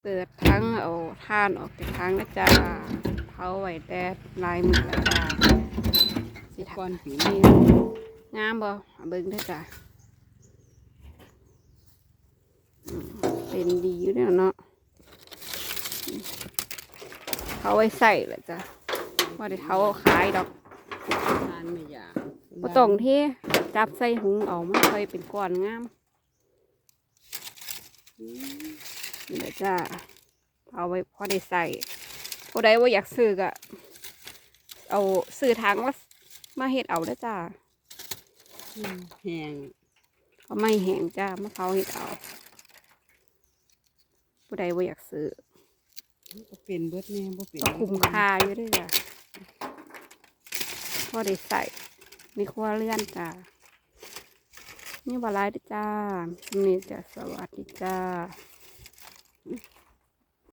เปิดทั้งเอาท่านออกจากทั้งนะจ๊ะเผาไว้แต่ลายมือละจ้ะสิก่อนปีนี้งามบ่เบิ่งเด้อจ้ะเป็นดีอยู่เนี่ยเนาะเขาไว้ใส่ละจ้ะว่าได้เขาขายดอกทานไม่ยากบ่ต้องเทจับใส่หุงเอามันค่อยเป็นก้อนงามนี่แหละจ้ะเอาไว้พอได้ใส่ผู้ใดว่าอยากซื้อก็เอาซื้อถังมาเฮ็ดเอาได้จ้ะแห้งเอาไม่แห้งจ้ะมะพร้าวเฮ็ดเอาผู้ใดว่าอยากซื้อก็เป็นเบิดแน่บ่เป็นก็คุ้มค่าอยู่ด้วยจ้ะพอได้ใส่ในครัวเรือนจ้ะนี่บาลายด้วยจ้านี่จะสวัสดีจ้า